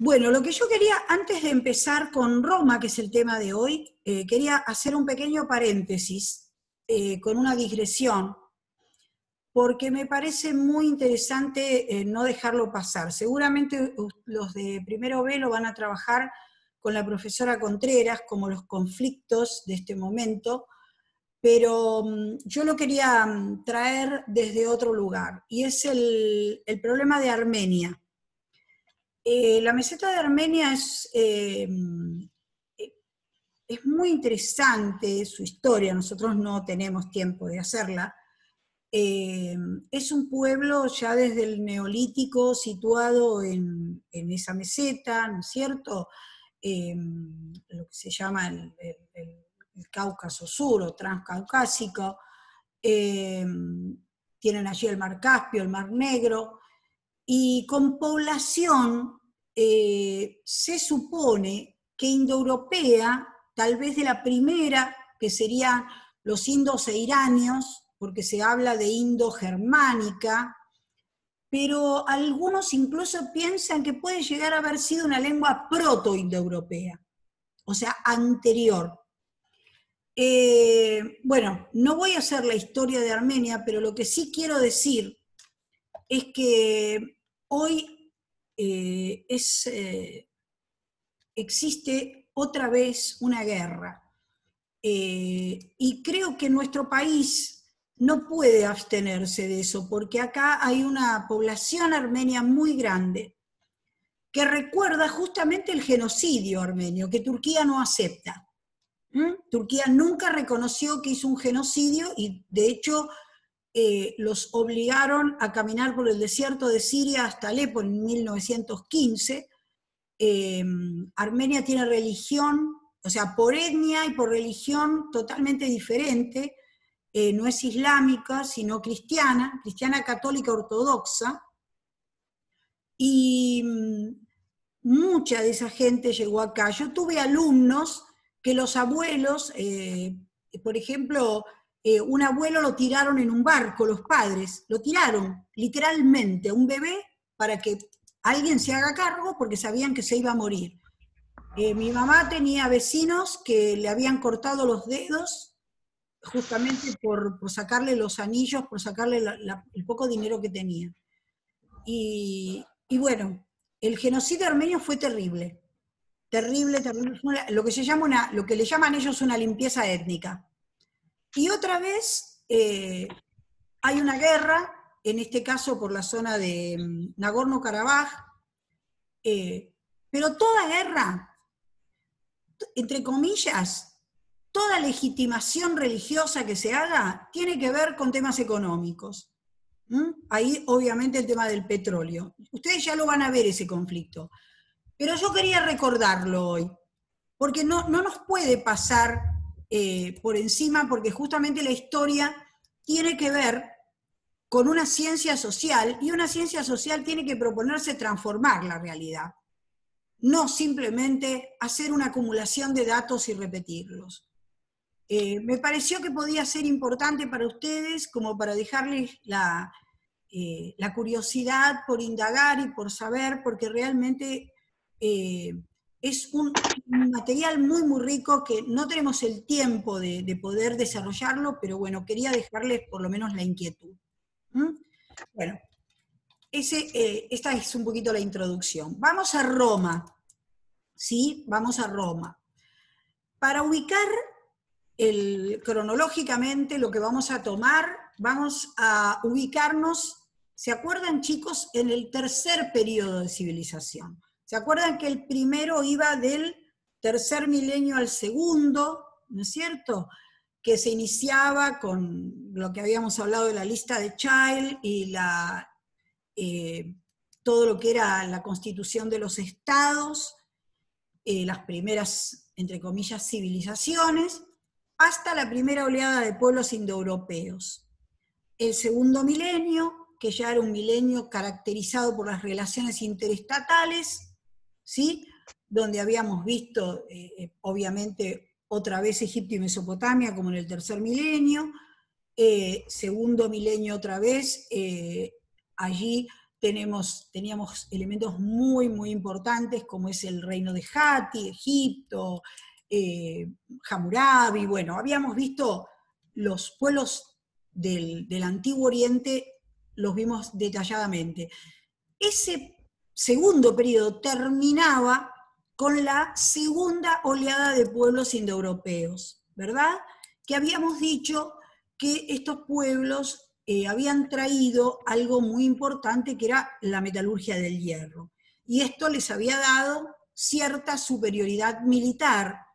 Bueno, lo que yo quería, antes de empezar con Roma, que es el tema de hoy, quería hacer un pequeño paréntesis con una digresión, porque me parece muy interesante no dejarlo pasar. Seguramente los de primero B lo van a trabajar con la profesora Contreras, como los conflictos de este momento, pero yo lo quería traer desde otro lugar, y es el problema de Armenia. La meseta de Armenia es muy interesante su historia, nosotros no tenemos tiempo de hacerla. Es un pueblo ya desde el Neolítico situado en esa meseta, ¿no es cierto? Lo que se llama el Cáucaso Sur o Transcaucásico. Tienen allí el Mar Caspio, el Mar Negro, y con población se supone que indoeuropea, tal vez de la primera, que serían los indos e iranios, porque se habla de indo-germánica, pero algunos incluso piensan que puede llegar a haber sido una lengua proto-indoeuropea, o sea, anterior. Bueno, no voy a hacer la historia de Armenia, pero lo que sí quiero decir es que hoy existe otra vez una guerra, y creo que nuestro país no puede abstenerse de eso, porque acá hay una población armenia muy grande que recuerda justamente el genocidio armenio, que Turquía no acepta. Turquía nunca reconoció que hizo un genocidio y de hecho los obligaron a caminar por el desierto de Siria hasta Alepo en 1915. Armenia tiene religión, o sea, por etnia y por religión totalmente diferente, no es islámica, sino cristiana católica ortodoxa, y mucha de esa gente llegó acá. Yo tuve alumnos que los abuelos, por ejemplo, un abuelo lo tiraron en un barco, los padres, lo tiraron literalmente, un bebé, para que alguien se haga cargo porque sabían que se iba a morir. Mi mamá tenía vecinos que le habían cortado los dedos justamente por sacarle los anillos, por sacarle el poco dinero que tenía. Y bueno, el genocidio armenio fue terrible, terrible, terrible, fue lo que se llama lo que le llaman ellos una limpieza étnica. Y otra vez hay una guerra, en este caso por la zona de Nagorno-Karabaj, pero toda guerra, entre comillas, toda legitimación religiosa que se haga tiene que ver con temas económicos. Ahí obviamente el tema del petróleo. Ustedes ya lo van a ver ese conflicto. Pero yo quería recordarlo hoy, porque no nos puede pasar por encima, porque justamente la historia tiene que ver con una ciencia social, y una ciencia social tiene que proponerse transformar la realidad, no simplemente hacer una acumulación de datos y repetirlos. Me pareció que podía ser importante para ustedes, como para dejarles la curiosidad por indagar y por saber, porque realmente es un material muy, muy rico que no tenemos el tiempo de poder desarrollarlo, pero bueno, quería dejarles por lo menos la inquietud. Bueno, esta es un poquito la introducción. Vamos a Roma, ¿sí? Vamos a Roma. Para ubicar cronológicamente lo que vamos a tomar, vamos a ubicarnos, ¿se acuerdan, chicos? En el tercer periodo de civilización. ¿Se acuerdan que el primero iba del tercer milenio al segundo, ¿no es cierto? Que se iniciaba con lo que habíamos hablado de la lista de Child y todo lo que era la constitución de los estados, las primeras, entre comillas, civilizaciones, hasta la primera oleada de pueblos indoeuropeos. El segundo milenio, que ya era un milenio caracterizado por las relaciones interestatales, ¿sí? Donde habíamos visto, obviamente, otra vez Egipto y Mesopotamia, como en el tercer milenio. Segundo milenio otra vez, allí teníamos elementos muy, muy importantes, como es el reino de Hatti, Egipto, Hammurabi. Bueno, habíamos visto los pueblos del Antiguo Oriente, los vimos detalladamente. Ese segundo periodo terminaba con la segunda oleada de pueblos indoeuropeos, ¿verdad? Que habíamos dicho que estos pueblos habían traído algo muy importante, que era la metalurgia del hierro. Y esto les había dado cierta superioridad militar,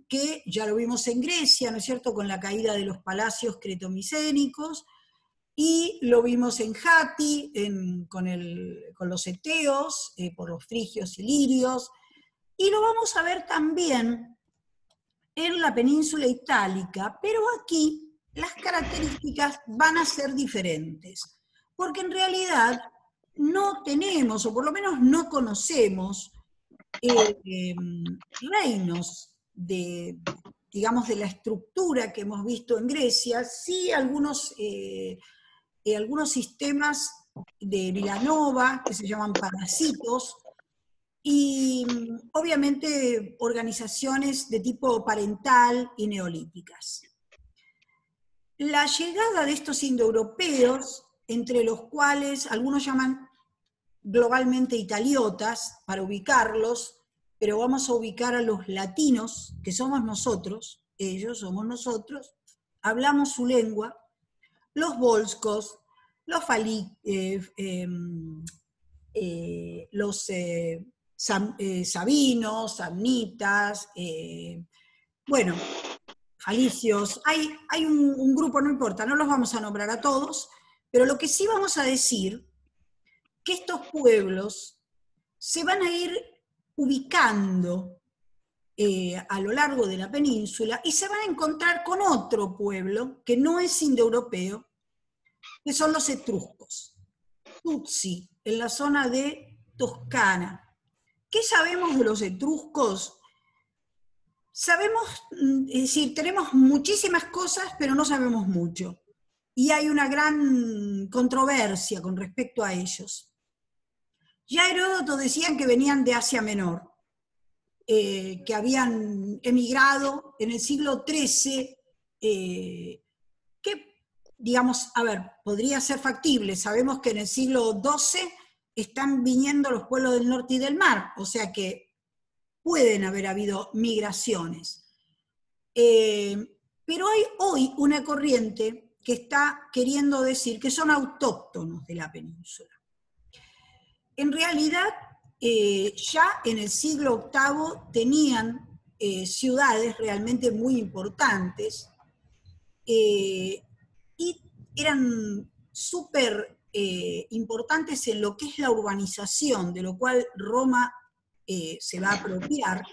que ya lo vimos en Grecia, ¿no es cierto?, con la caída de los palacios cretomicénicos, y lo vimos en Hatti, con los eteos, por los frigios y lirios, y lo vamos a ver también en la península itálica, pero aquí las características van a ser diferentes, porque en realidad no tenemos, o por lo menos no conocemos, reinos digamos, de la estructura que hemos visto en Grecia, sí algunos sistemas de Vilanova, que se llaman parasitos, y obviamente organizaciones de tipo parental y neolíticas. La llegada de estos indoeuropeos, entre los cuales algunos llaman globalmente italiotas, para ubicarlos, pero vamos a ubicar a los latinos, que somos nosotros, ellos somos nosotros, hablamos su lengua, los volscos, los sabinos, samnitas, bueno, falicios, hay un grupo, no importa, no los vamos a nombrar a todos, pero lo que sí vamos a decir, que estos pueblos se van a ir ubicando a lo largo de la península y se van a encontrar con otro pueblo que no es indoeuropeo, que son los etruscos, Tutsi, en la zona de Toscana. ¿Qué sabemos de los etruscos? Sabemos, es decir, tenemos muchísimas cosas, pero no sabemos mucho. Y hay una gran controversia con respecto a ellos. Ya Heródoto decían que venían de Asia Menor, que habían emigrado en el siglo XIII, que, digamos, a ver, podría ser factible. Sabemos que en el siglo XII están viniendo los pueblos del norte y del mar, o sea que pueden haber habido migraciones. Pero hay hoy una corriente que está queriendo decir que son autóctonos de la península. En realidad, ya en el siglo VIII tenían ciudades realmente muy importantes, y eran súper importantes en lo que es la urbanización, de lo cual Roma se va a apropiar,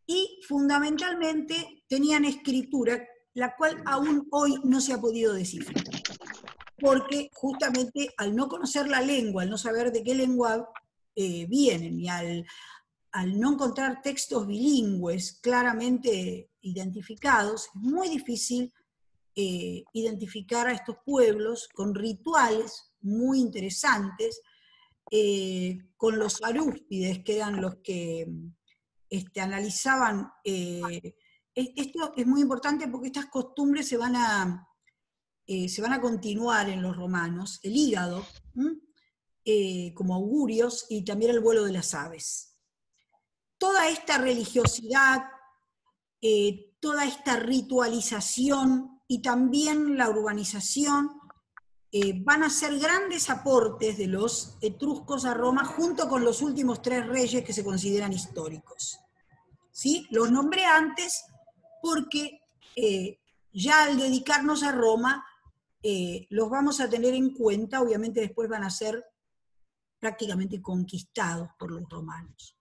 y fundamentalmente tenían escritura, la cual aún hoy no se ha podido descifrar, porque justamente al no conocer la lengua, al no saber de qué lengua vienen, y al no encontrar textos bilingües claramente identificados, es muy difícil identificar a estos pueblos con rituales muy interesantes, con los arúspides, que eran los que analizaban. Esto es muy importante porque estas costumbres se van a continuar en los romanos, el hígado, como augurios, y también el vuelo de las aves. Toda esta religiosidad, toda esta ritualización y también la urbanización van a ser grandes aportes de los etruscos a Roma, junto con los últimos 3 reyes que se consideran históricos. ¿Sí? Los nombré antes porque ya al dedicarnos a Roma, los vamos a tener en cuenta. Obviamente después van a ser prácticamente conquistados por los romanos.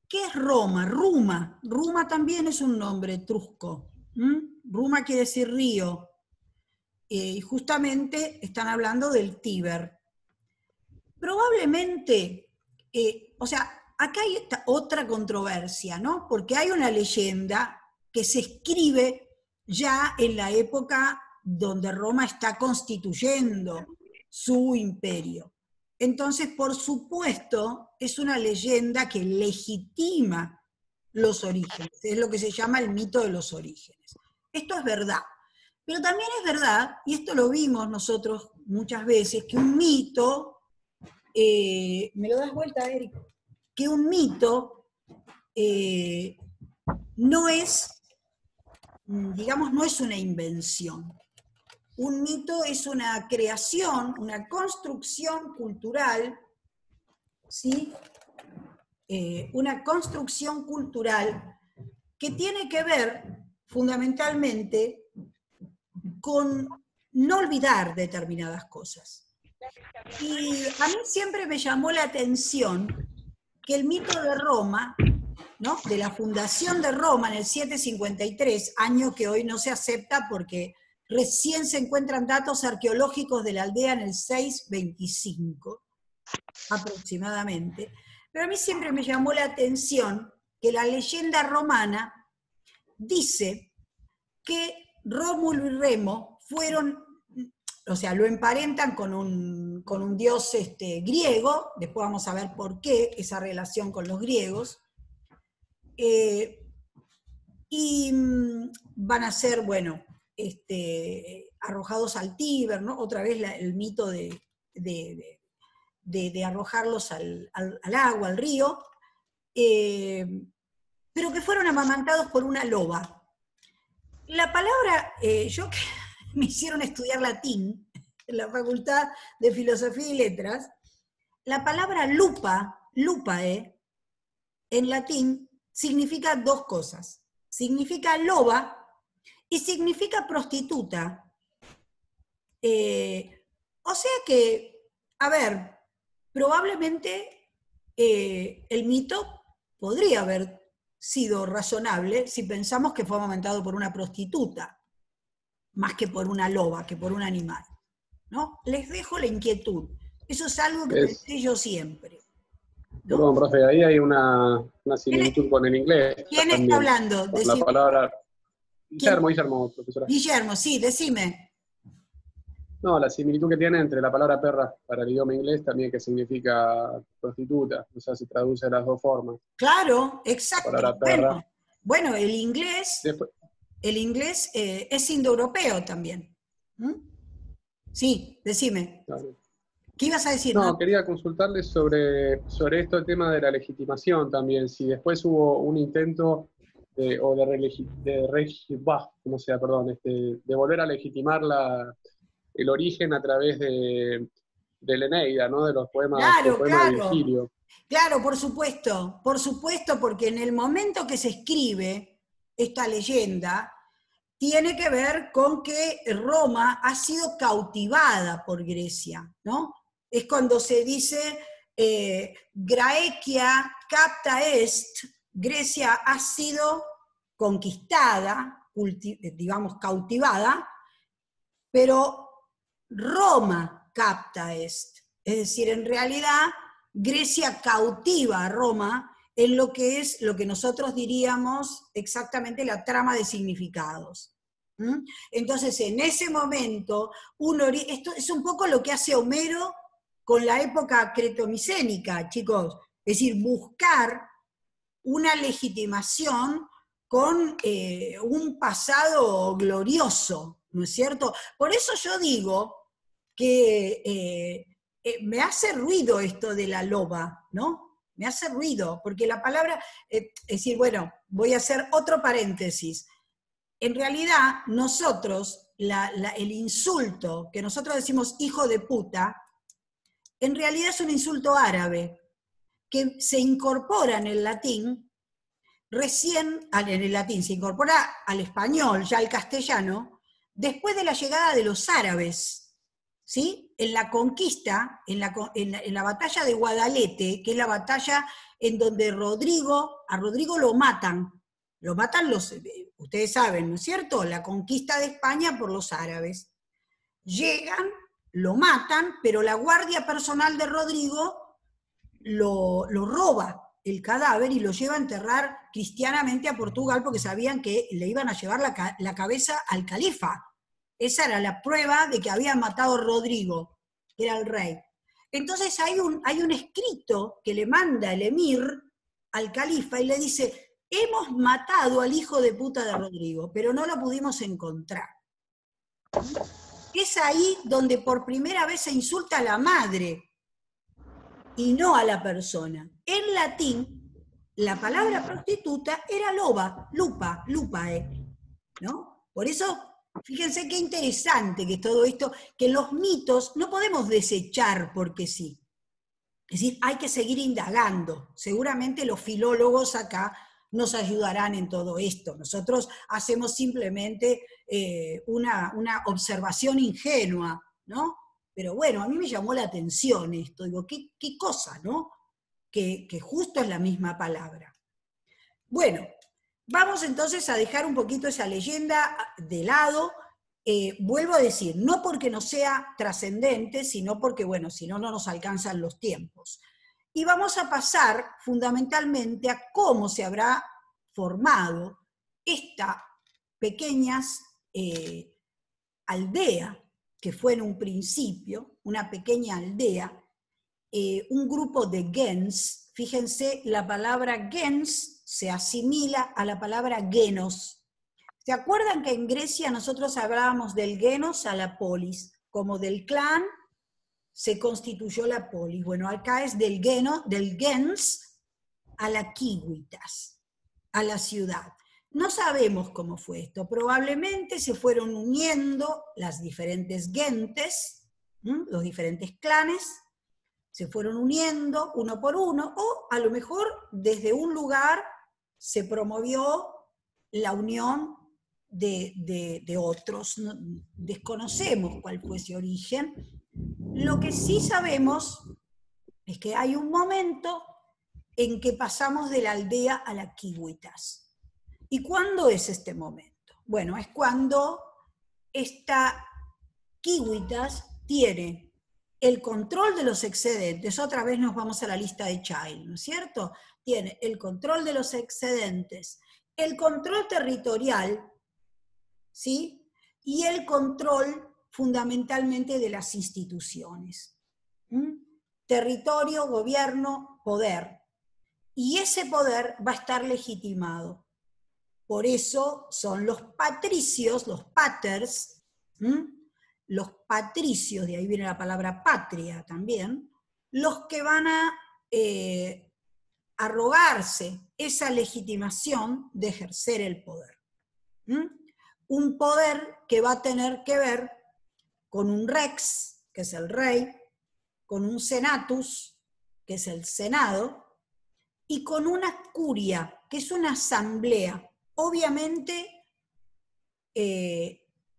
¿Qué es Roma? Ruma. Ruma también es un nombre etrusco. Ruma quiere decir río. Y justamente están hablando del Tíber. Probablemente, o sea, acá hay otra controversia, ¿no? Porque hay una leyenda que se escribe ya en la época donde Roma está constituyendo su imperio. Entonces, por supuesto, es una leyenda que legitima los orígenes, es lo que se llama el mito de los orígenes. Esto es verdad, pero también es verdad, y esto lo vimos nosotros muchas veces, que un mito, ¿me lo das vuelta, Eric? Que un mito no es, digamos, no es una invención. Un mito es una creación, una construcción cultural, ¿sí? Una construcción cultural que tiene que ver fundamentalmente con no olvidar determinadas cosas. Y a mí siempre me llamó la atención que el mito de Roma, ¿no? De la fundación de Roma en el 753, año que hoy no se acepta porque recién se encuentran datos arqueológicos de la aldea en el 625, aproximadamente. Pero a mí siempre me llamó la atención que la leyenda romana dice que Rómulo y Remo fueron, o sea, lo emparentan con un dios griego, después vamos a ver por qué esa relación con los griegos, y van a ser, bueno, arrojados al Tíber, ¿no? Otra vez el mito de arrojarlos al agua, al río, pero que fueron amamantados por una loba. La palabra, yo que me hicieron estudiar latín en la Facultad de Filosofía y Letras, la palabra lupae, en latín, significa dos cosas. Significa loba y significa prostituta. O sea que, a ver, probablemente el mito podría haber sido razonable si pensamos que fue amamentado por una prostituta, más que por una loba, que por un animal, ¿no? Les dejo la inquietud. Eso es algo que pensé yo siempre, ¿no? Perdón, profe, ahí hay una similitud con el inglés. ¿Quién también, está hablando? con la palabra... Guillermo, profesora. Guillermo, sí, decime. No, la similitud que tiene entre la palabra perra para el idioma inglés también, que significa prostituta, o sea, se traduce de las dos formas. Claro, exacto. La palabra perra. Bueno, el inglés es indoeuropeo también. ¿Mm? Sí, decime. Claro. ¿Qué ibas a decir? No, quería consultarle sobre esto, el tema de la legitimación también, si después hubo un intento de volver a legitimar el origen a través de la Eneida, ¿no? De los poemas, claro, de Virgilio. Claro, por supuesto, porque en el momento que se escribe esta leyenda, tiene que ver con que Roma ha sido cautivada por Grecia, ¿no? Es cuando se dice Graecia capta est, Grecia ha sido conquistada, digamos cautivada, pero Roma capta est. Es decir, en realidad Grecia cautiva a Roma en lo que es lo que nosotros diríamos exactamente la trama de significados. Entonces, en ese momento, esto es un poco lo que hace Homero con la época cretomicénica, chicos, es decir, buscar una legitimación con un pasado glorioso, ¿no es cierto? Por eso yo digo que me hace ruido esto de la loba, ¿no? Me hace ruido, porque la palabra, es decir, bueno, voy a hacer otro paréntesis. En realidad, nosotros, el insulto que nosotros decimos hijo de puta, en realidad es un insulto árabe, que se incorpora en el latín, en el latín se incorpora al español, ya al castellano, después de la llegada de los árabes, ¿sí? En la conquista, en la batalla de Guadalete, que es la batalla en donde a Rodrigo lo matan ustedes saben, ¿no es cierto? La conquista de España por los árabes. Llegan, lo matan, pero la guardia personal de Rodrigo lo roba el cadáver y lo lleva a enterrar cristianamente a Portugal porque sabían que le iban a llevar la cabeza al califa. Esa era la prueba de que habían matado a Rodrigo, que era el rey. Entonces hay un escrito que le manda el emir al califa y le dice, hemos matado al hijo de puta de Rodrigo, pero no lo pudimos encontrar. Es ahí donde por primera vez se insulta a la madre y no a la persona. En latín, la palabra prostituta era loba, lupae, ¿no? Por eso, fíjense qué interesante que es todo esto, que los mitos no podemos desechar porque sí. Es decir, hay que seguir indagando. Seguramente los filólogos acá nos ayudarán en todo esto. Nosotros hacemos simplemente una observación ingenua, ¿no? Pero bueno, a mí me llamó la atención esto. Digo, qué cosa, ¿no? Que justo es la misma palabra. Bueno, vamos entonces a dejar un poquito esa leyenda de lado. Vuelvo a decir, no porque no sea trascendente, sino porque, bueno, si no, no nos alcanzan los tiempos. Y vamos a pasar fundamentalmente a cómo se habrá formado esta pequeña aldea, que fue en un principio, una pequeña aldea, un grupo de gens. Fíjense, la palabra gens se asimila a la palabra genos. ¿Se acuerdan que en Grecia nosotros hablábamos del genos a la polis? Como del clan se constituyó la polis. Bueno, acá es del gens a la kiwitas, a la ciudad. No sabemos cómo fue esto. Probablemente se fueron uniendo las diferentes gentes, los diferentes clanes, se fueron uniendo uno por uno, o a lo mejor desde un lugar se promovió la unión de otros. No, desconocemos cuál fue ese origen. Lo que sí sabemos es que hay un momento en que pasamos de la aldea a la kiwitas. ¿Y cuándo es este momento? Bueno, es cuando esta kiwitas tiene el control de los excedentes. Otra vez nos vamos a la lista de Child, ¿no es cierto? Tiene el control de los excedentes, el control territorial, ¿sí? Y el control fundamentalmente de las instituciones. Territorio, gobierno, poder. Y ese poder va a estar legitimado. Por eso son los patricios, los paters, los patricios, de ahí viene la palabra patria también, los que van a arrogarse esa legitimación de ejercer el poder. Un poder que va a tener que ver con un rex, que es el rey, con un senatus, que es el senado, y con una curia, que es una asamblea. Obviamente,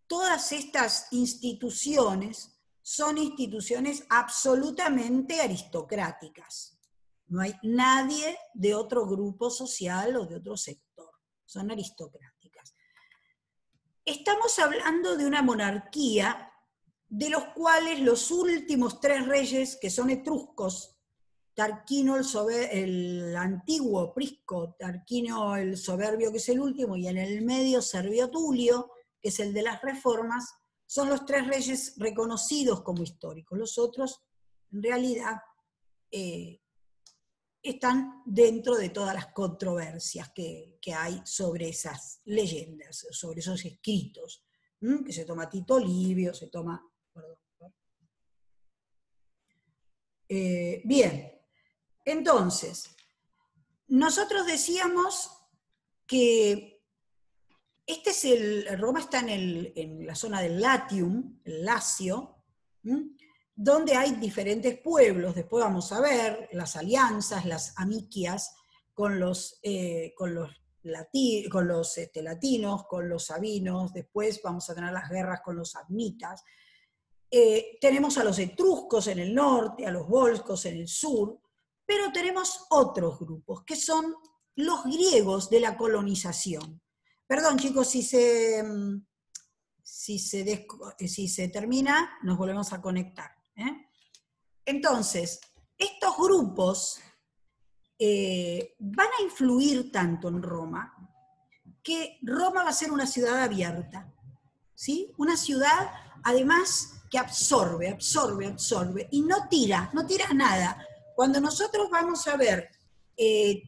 todas estas instituciones son instituciones absolutamente aristocráticas. No hay nadie de otro grupo social o de otro sector. Son aristocráticas. Estamos hablando de una monarquía de los cuales los últimos 3 reyes, que son etruscos, Tarquino el antiguo Prisco, Tarquino el soberbio, que es el último, y en el medio Servio Tulio, que es el de las reformas, son los 3 reyes reconocidos como históricos. Los otros, en realidad, están dentro de todas las controversias que hay sobre esas leyendas, sobre esos escritos, que se toma Tito Livio, se toma... bien. Entonces, nosotros decíamos que Roma está en la zona del Latium, el Lacio, donde hay diferentes pueblos. Después vamos a ver las alianzas, las amiquias con los latinos, con los sabinos. Después vamos a tener las guerras con los samnitas. Tenemos a los etruscos en el norte, a los volscos en el sur, pero tenemos otros grupos, que son los griegos de la colonización. Perdón, chicos, si se termina, nos volvemos a conectar. Entonces, estos grupos van a influir tanto en Roma, que Roma va a ser una ciudad abierta, ¿sí? Una ciudad, además, que absorbe, absorbe, absorbe, y no tira nada. Cuando nosotros vamos a ver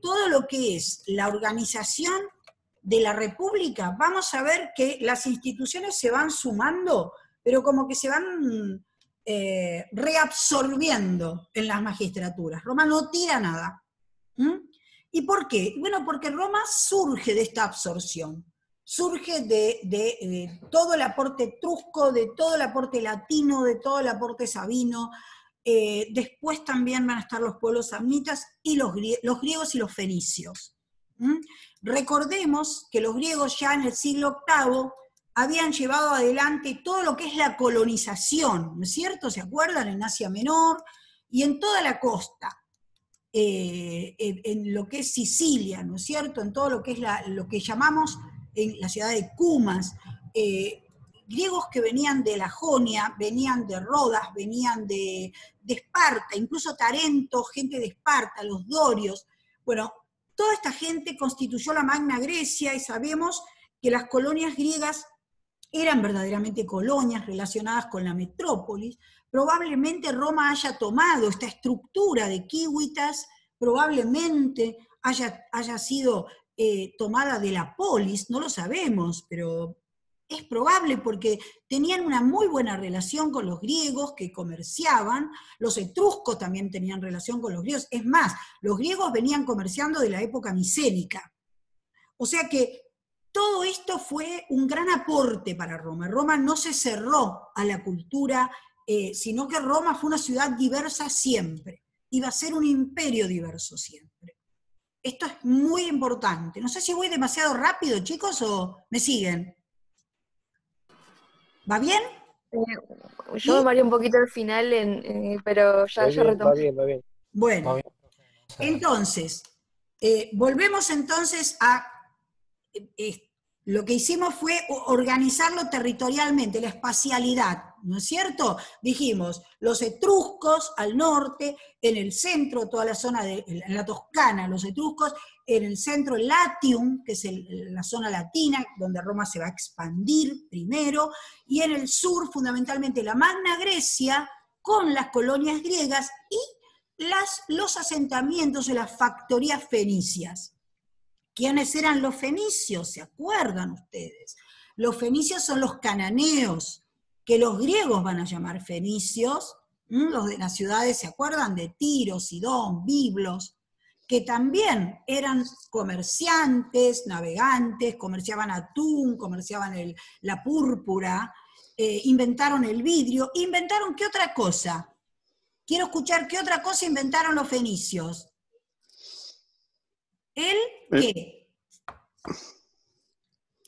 todo lo que es la organización de la República, vamos a ver que las instituciones se van sumando, pero como que se van reabsorbiendo en las magistraturas. Roma no tira nada. ¿Mm? ¿Y por qué? Bueno, porque Roma surge de esta absorción, surge de todo el aporte etrusco, de todo el aporte latino, de todo el aporte sabino. Después también van a estar los pueblos samnitas y los griegos y los fenicios. ¿Mm? Recordemos que los griegos ya en el siglo VIII habían llevado adelante todo lo que es la colonización, ¿no es cierto? ¿Se acuerdan? En Asia Menor y en toda la costa. En lo que es Sicilia, ¿no es cierto? En todo lo que es lo que llamamos en la ciudad de Cumas, griegos que venían de la Jonia, venían de Rodas, venían de Esparta, incluso Tarento, gente de Esparta, los dorios. Bueno, toda esta gente constituyó la Magna Grecia y sabemos que las colonias griegas eran verdaderamente colonias relacionadas con la metrópolis. Probablemente Roma haya tomado esta estructura de Civitas, probablemente haya sido tomada de la polis, no lo sabemos, pero es probable porque tenían una muy buena relación con los griegos que comerciaban, los etruscos también tenían relación con los griegos, es más, los griegos venían comerciando de la época micénica. O sea que todo esto fue un gran aporte para Roma. Roma no se cerró a la cultura, sino que Roma fue una ciudad diversa siempre. Iba a ser un imperio diverso siempre. Esto es muy importante. No sé si voy demasiado rápido, chicos, o me siguen. ¿Va bien? Yo me mareé un poquito al final, pero ya retomé. Va bien. Bueno, entonces, volvemos entonces a... lo que hicimos fue organizarlo territorialmente, la espacialidad, ¿no es cierto? Dijimos, los etruscos al norte, en el centro, toda la zona de la Toscana, los etruscos, en el centro el Latium, que es la zona latina, donde Roma se va a expandir primero, y en el sur, fundamentalmente, la Magna Grecia, con las colonias griegas y los asentamientos de las factorías fenicias. ¿Quiénes eran los fenicios? ¿Se acuerdan ustedes? Los fenicios son los cananeos, que los griegos van a llamar fenicios, los de las ciudades, ¿se acuerdan? De Tiro, Sidón, Biblos, que también eran comerciantes, navegantes, comerciaban atún, comerciaban la púrpura, inventaron el vidrio. ¿Inventaron qué otra cosa? Quiero escuchar qué otra cosa inventaron los fenicios. ¿El qué?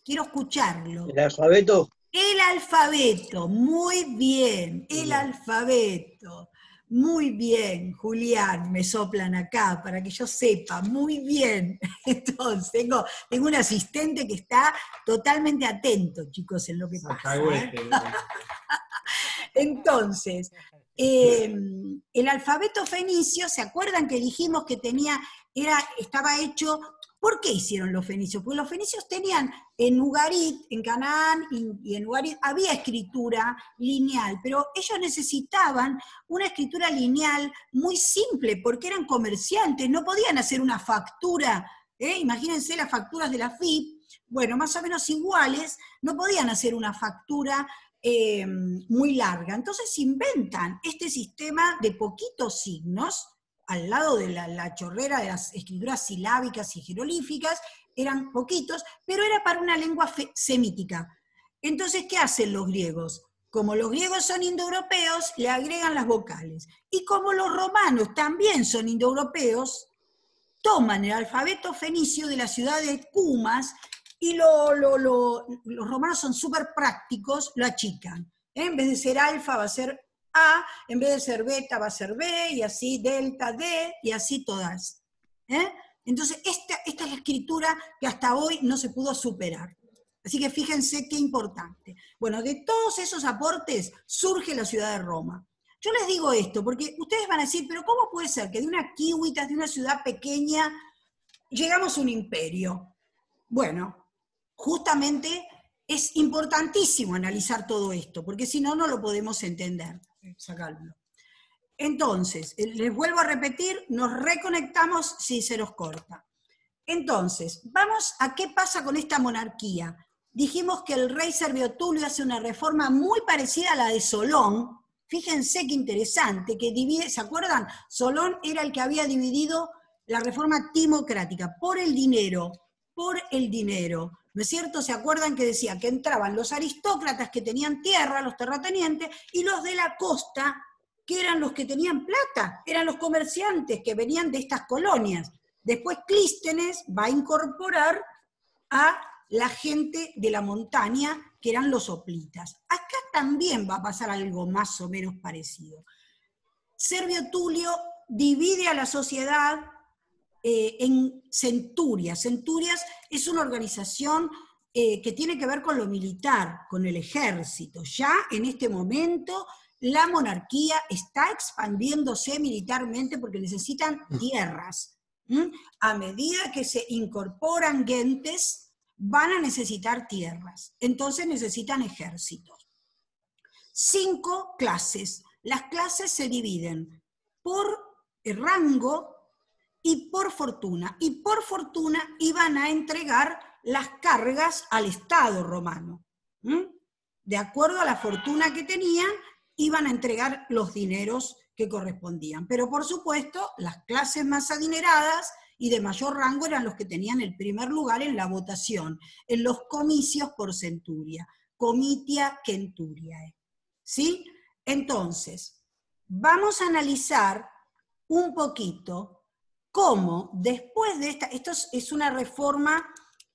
Quiero escucharlo. ¿El alfabeto? El alfabeto, muy bien, el alfabeto. Muy bien, Julián, me soplan acá para que yo sepa, muy bien. Entonces, tengo un asistente que está totalmente atento, chicos, en lo que pasa. Entonces, el alfabeto fenicio, ¿se acuerdan que dijimos que estaba hecho? ¿Por qué hicieron los fenicios? Porque los fenicios tenían en Ugarit, en Canaán y en Ugarit, había escritura lineal, pero ellos necesitaban una escritura lineal muy simple, porque eran comerciantes, no podían hacer una factura, imagínense las facturas de la FIP, bueno, más o menos iguales, no podían hacer una factura muy larga. Entonces inventan este sistema de poquitos signos, al lado de la chorrera de las escrituras silábicas y jeroglíficas, eran poquitos, pero era para una lengua semítica. Entonces, ¿qué hacen los griegos? Como los griegos son indoeuropeos, le agregan las vocales. Y como los romanos también son indoeuropeos, toman el alfabeto fenicio de la ciudad de Cumas y los romanos son súper prácticos, lo achican. En vez de ser alfa va a ser A, en vez de ser beta va a ser B, y así delta, D, y así todas. Entonces, esta es la escritura que hasta hoy no se pudo superar. Así que fíjense qué importante. Bueno, de todos esos aportes surge la ciudad de Roma. Yo les digo esto, porque ustedes van a decir, pero ¿cómo puede ser que de una Civitas, de una ciudad pequeña, llegamos a un imperio? Bueno, justamente es importantísimo analizar todo esto, porque si no, no lo podemos entender. Sacarlo. Entonces, les vuelvo a repetir, nos reconectamos si se nos corta. Entonces, vamos a qué pasa con esta monarquía. Dijimos que el rey Servio Tulio hace una reforma muy parecida a la de Solón. Fíjense qué interesante, que divide, ¿se acuerdan? Solón era el que había dividido la reforma timocrática por el dinero, ¿no es cierto? ¿Se acuerdan que decía que entraban los aristócratas que tenían tierra, los terratenientes, y los de la costa, que eran los que tenían plata, eran los comerciantes que venían de estas colonias? Después Clístenes va a incorporar a la gente de la montaña, que eran los hoplitas. Acá también va a pasar algo más o menos parecido. Servio Tulio divide a la sociedad en centurias. Centurias es una organización que tiene que ver con lo militar, con el ejército. Ya en este momento la monarquía está expandiéndose militarmente porque necesitan tierras. A medida que se incorporan gentes, van a necesitar tierras. Entonces necesitan ejércitos. 5 clases. Las clases se dividen por rango y por fortuna. Y por fortuna iban a entregar las cargas al Estado romano. De acuerdo a la fortuna que tenían, iban a entregar los dineros que correspondían. Pero por supuesto, las clases más adineradas y de mayor rango eran los que tenían el primer lugar en la votación, en los comicios por centuria, comitia centuriae. ¿Sí? Entonces, vamos a analizar un poquito cómo después de esto es una reforma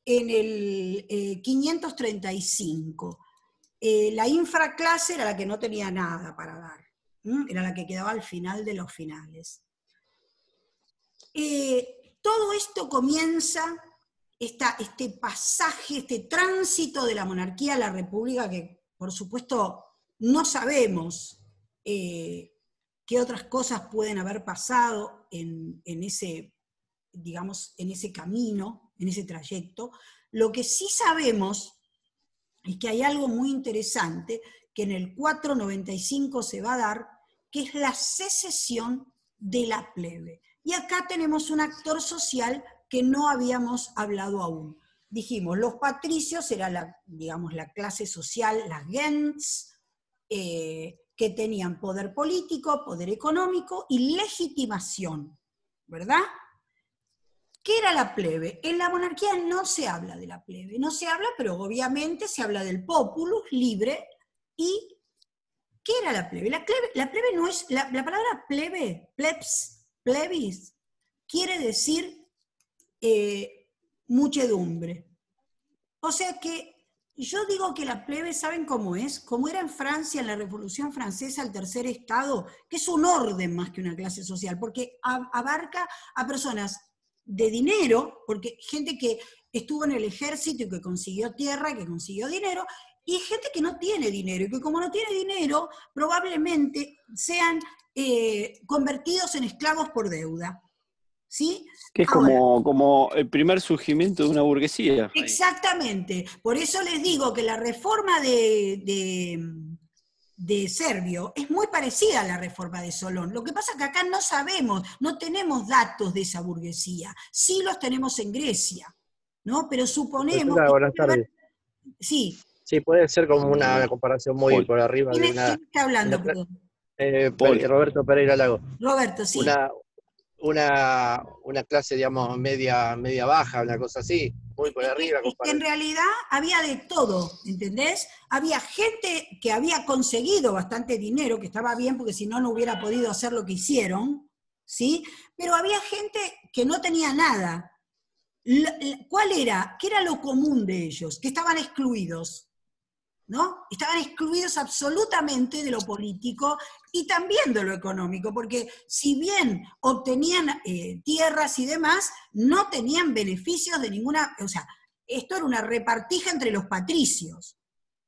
en el 535. La infraclase era la que no tenía nada para dar, era la que quedaba al final de los finales. Todo esto comienza, este pasaje, este tránsito de la monarquía a la república, que por supuesto no sabemos qué otras cosas pueden haber pasado en ese, digamos, en ese camino, en ese trayecto. Lo que sí sabemos es que hay algo muy interesante que en el 495 se va a dar, que es la secesión de la plebe. Y acá tenemos un actor social que no habíamos hablado aún. Dijimos, los patricios era digamos, la clase social, las gens, que tenían poder político, poder económico y legitimación, ¿verdad? ¿Qué era la plebe? En la monarquía no se habla de la plebe, no se habla, pero obviamente se habla del populus libre. ¿Y qué era la plebe? La plebe no es, la palabra plebe, plebis, quiere decir muchedumbre. O sea que yo digo que la plebe, ¿saben cómo es? Como era en Francia, en la Revolución Francesa, el tercer estado, que es un orden más que una clase social, porque abarca a personas de dinero, porque gente que estuvo en el ejército y que consiguió tierra, que consiguió dinero, y gente que no tiene dinero, y que como no tiene dinero, probablemente sean convertidos en esclavos por deuda. ¿Sí? Que es Ahora, como el primer surgimiento de una burguesía. exactamente. Por eso les digo que la reforma de Servio es muy parecida a la reforma de Solón. Lo que pasa es que acá no sabemos, no tenemos datos de esa burguesía. Sí los tenemos en Grecia, ¿no? Pero suponemos Profesora, que... buenas tardes. Sí. Sí, puede ser como una comparación muy por arriba de una... ¿Quién está hablando, perdón? Roberto Pereira Lago. Roberto, sí. Una clase, digamos, media baja, una cosa así, muy por arriba. Es que en realidad había de todo, ¿entendés? Había gente que había conseguido bastante dinero, que estaba bien porque si no, no hubiera podido hacer lo que hicieron, ¿sí? Pero había gente que no tenía nada. ¿Cuál era? ¿Qué era lo común de ellos? Que estaban excluidos, ¿no? Estaban excluidos absolutamente de lo político y también de lo económico, porque si bien obtenían tierras y demás, no tenían beneficios de ninguna, o sea, esto era una repartija entre los patricios,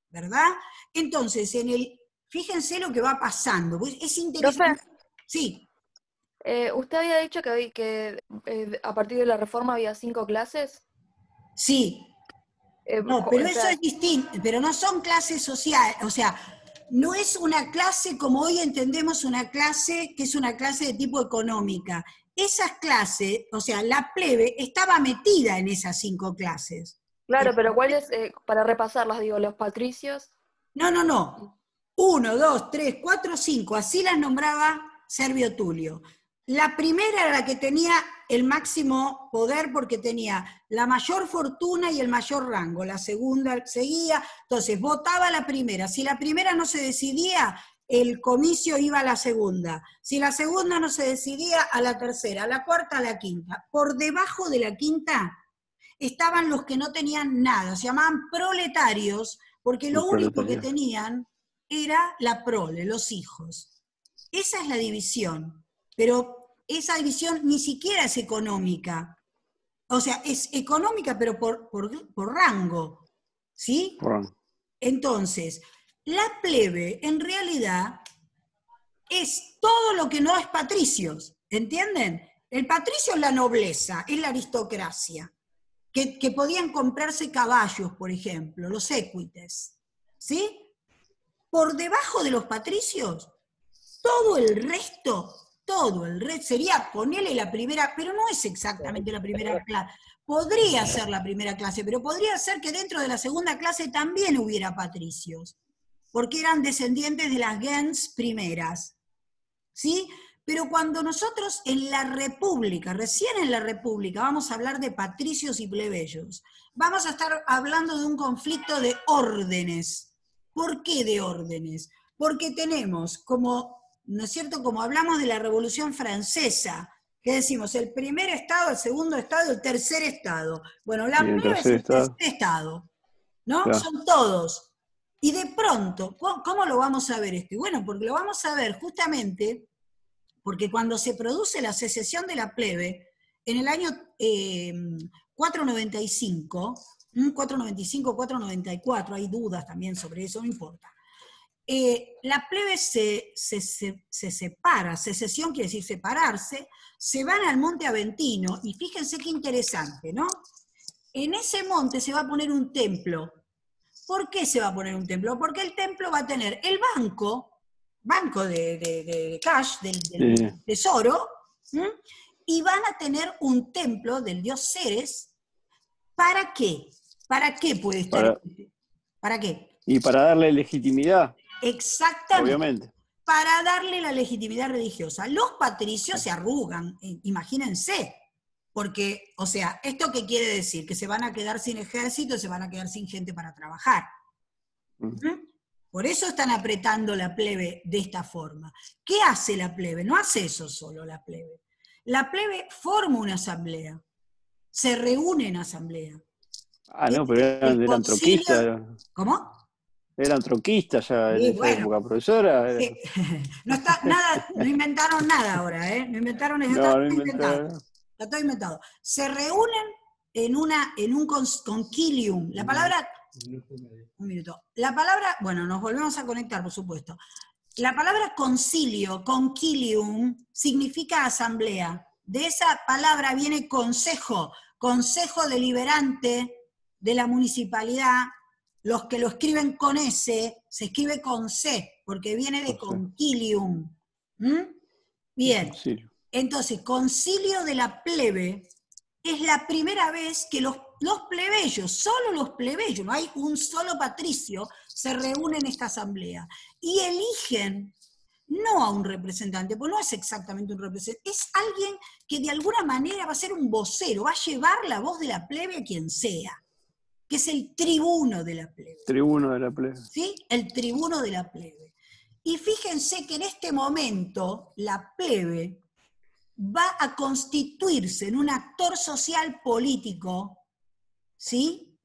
¿verdad? Entonces, fíjense lo que va pasando, pues es interesante. Profe, Sí. ¿Usted había dicho que a partir de la reforma había 5 clases? Sí. No, pero eso es distinto, pero no son clases sociales, o sea, no es una clase como hoy entendemos una clase que es una clase de tipo económica. Esas clases, o sea, la plebe estaba metida en esas 5 clases. Claro, pero ¿cuáles, para repasarlas, digo, los patricios? No. 1, 2, 3, 4, 5, así las nombraba Servio Tulio. La primera era la que tenía el máximo poder porque tenía la mayor fortuna y el mayor rango. La segunda seguía, entonces votaba la primera. Si la primera no se decidía, el comicio iba a la segunda. Si la segunda no se decidía, a la tercera, a la cuarta, a la quinta. Por debajo de la quinta estaban los que no tenían nada, se llamaban proletarios, porque lo único que tenían era la prole, los hijos. Esa es la división, pero esa división ni siquiera es económica. O sea, es económica, pero por rango, ¿sí? Entonces, la plebe, en realidad, es todo lo que no es patricios, ¿entienden? El patricio es la nobleza, es la aristocracia, que podían comprarse caballos, por ejemplo, los equites, ¿sí? Por debajo de los patricios, todo el resto sería ponerle la primera, pero no es exactamente la primera clase. Podría ser la primera clase, pero podría ser que dentro de la segunda clase también hubiera patricios, porque eran descendientes de las gens primeras, ¿sí? Pero cuando nosotros en la República, recién en la República, vamos a hablar de patricios y plebeyos, vamos a estar hablando de un conflicto de órdenes. ¿Por qué de órdenes? Porque tenemos como, ¿no es cierto?, como hablamos de la Revolución Francesa, que decimos el primer estado, el segundo estado, el tercer estado. Bueno, la plebe es el tercer estado, ¿no? Claro. Son todos. Y de pronto, ¿cómo lo vamos a ver esto? Y bueno, porque lo vamos a ver justamente porque cuando se produce la secesión de la plebe, en el año 495, 494, hay dudas también sobre eso, no importa. La plebe se separa, secesión quiere decir separarse, se van al monte Aventino, y fíjense qué interesante, ¿no? En ese monte se va a poner un templo. ¿Por qué se va a poner un templo? Porque el templo va a tener el banco de cash, del tesoro, ¿sí? Y van a tener un templo del dios Ceres. ¿Para qué? ¿Para qué puede estar? ¿Para qué? Y para darle legitimidad. Exactamente. Obviamente. Para darle la legitimidad religiosa. Los patricios se arrugan, imagínense. Porque, o sea, ¿esto qué quiere decir? Que se van a quedar sin ejército, se van a quedar sin gente para trabajar. Por eso están apretando la plebe de esta forma. ¿Qué hace la plebe? No hace eso solo la plebe. La plebe forma una asamblea, se reúne en asamblea. Ah, no, pero eran troquistas. ¿Cómo? Eran troquistas ya en esa época, profesora. Sí. No está nada, no inventaron nada ahora, ¿eh? No inventaron eso, no, está todo inventado. Se reúnen en un concilium. La palabra... Un minuto. La palabra, bueno, nos volvemos a conectar, por supuesto. La palabra concilio, concilium, significa asamblea. De esa palabra viene consejo, consejo deliberante de la municipalidad. Los que lo escriben con S, se escribe con C, porque viene de concilium. Bien. Entonces, concilio de la plebe es la primera vez que los plebeyos, solo los plebeyos, no hay un solo patricio, se reúnen en esta asamblea y eligen no a un representante, pues no es exactamente un representante, es alguien que de alguna manera va a ser un vocero, va a llevar la voz de la plebe a quien sea, que es el tribuno de la plebe. Tribuno de la plebe. ¿Sí? El tribuno de la plebe. Y fíjense que en este momento la plebe va a constituirse en un actor social político, ¿sí?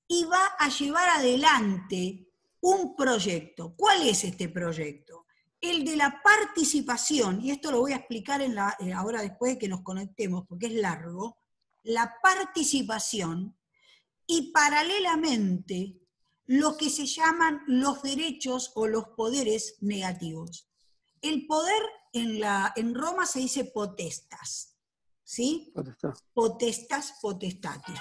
Y va a llevar adelante un proyecto. ¿Cuál es este proyecto? El de la participación, y esto lo voy a explicar ahora después de que nos conectemos, porque es largo, la participación y paralelamente lo que se llaman los derechos o los poderes negativos. El poder en Roma se dice potestas, ¿sí? Potestas, potestatis.